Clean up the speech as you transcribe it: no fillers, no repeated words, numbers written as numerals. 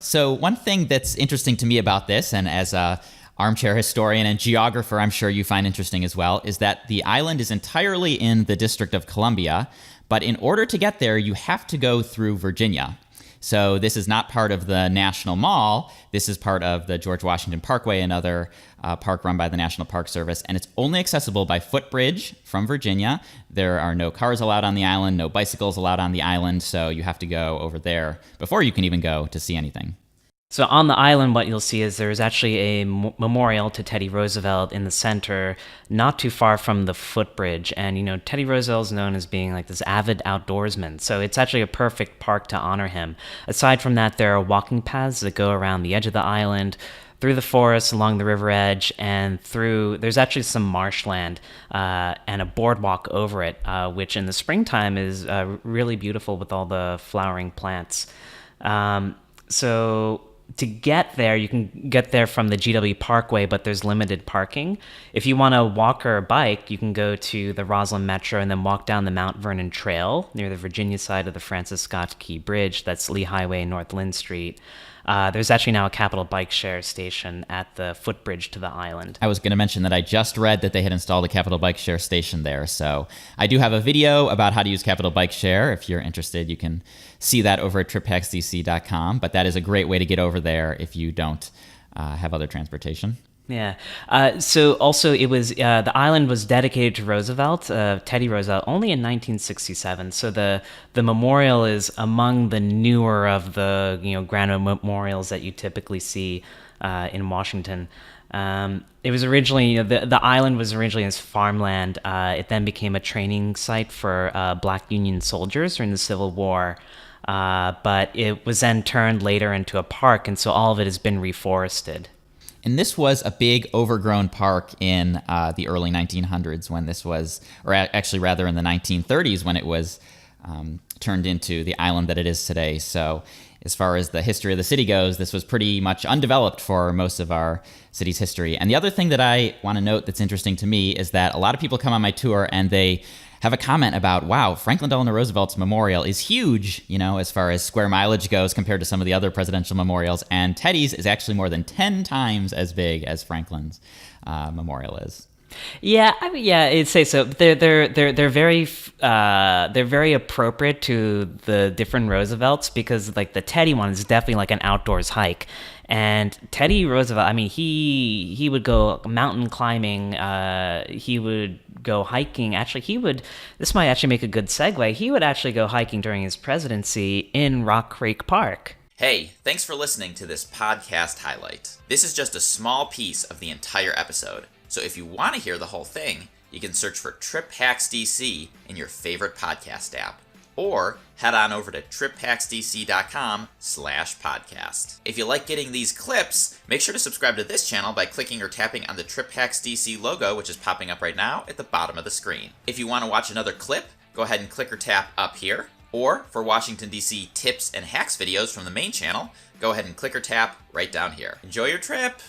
So one thing that's interesting to me about this, and as a armchair historian and geographer I'm sure you find interesting as well, is that the island is entirely in the District of Columbia, but in order to get there, you have to go through Virginia. So this is not part of the National Mall. This is part of the George Washington Parkway, another park run by the National Park Service, and it's only accessible by footbridge from Virginia. There are no cars allowed on the island, no bicycles allowed on the island, so you have to go over there before you can even go to see anything. So on the island, what you'll see is there's actually a memorial to Teddy Roosevelt in the center, not too far from the footbridge. And, Teddy Roosevelt is known as being like this avid outdoorsman. So it's actually a perfect park to honor him. Aside from that, there are walking paths that go around the edge of the island, through the forest, along the river edge, and there's actually some marshland and a boardwalk over it, which in the springtime is really beautiful with all the flowering plants. So to get there, you can get there from the GW Parkway, but there's limited parking. If you want to walk or bike, you can go to the Roslyn Metro and then walk down the Mount Vernon Trail near the Virginia side of the Francis Scott Key Bridge. That's Lee Highway, North Lynn Street. There's actually now a Capital Bike Share station at the footbridge to the island. I was going to mention that I just read that they had installed a Capital Bike Share station there. So I do have a video about how to use Capital Bike Share. If you're interested, you can see that over at triphacksdc.com. But that is a great way to get over there if you don't have other transportation. Yeah. So also it was the island was dedicated to Roosevelt, Teddy Roosevelt, only in 1967. So the memorial is among the newer of the grand memorials that you typically see in Washington. It was originally the island was originally as farmland. It then became a training site for Black Union soldiers during the Civil War. But it was then turned later into a park, and so all of it has been reforested. And this was a big overgrown park in the early 1900s when this was, or actually rather in the 1930s when it was turned into the island that it is today. So as far as the history of the city goes, this was pretty much undeveloped for most of our city's history. And the other thing that I want to note that's interesting to me is that a lot of people come on my tour and they have a comment about, wow, Franklin Delano Roosevelt's memorial is huge, as far as square mileage goes compared to some of the other presidential memorials. And Teddy's is actually more than 10 times as big as Franklin's memorial is. Yeah, I'd say so. They're very appropriate to the different Roosevelts because like the Teddy one is definitely like an outdoors hike. And Teddy Roosevelt, he would go mountain climbing, he would go hiking. Actually, this might actually make a good segue. He would actually go hiking during his presidency in Rock Creek Park. Hey, thanks for listening to this podcast highlight. This is just a small piece of the entire episode. So if you want to hear the whole thing, you can search for Trip Hacks DC in your favorite podcast app. Or head on over to triphacksdc.com/podcast. If you like getting these clips, make sure to subscribe to this channel by clicking or tapping on the Trip Hacks DC logo, which is popping up right now at the bottom of the screen. If you want to watch another clip, go ahead and click or tap up here. Or for Washington, D.C. tips and hacks videos from the main channel, go ahead and click or tap right down here. Enjoy your trip!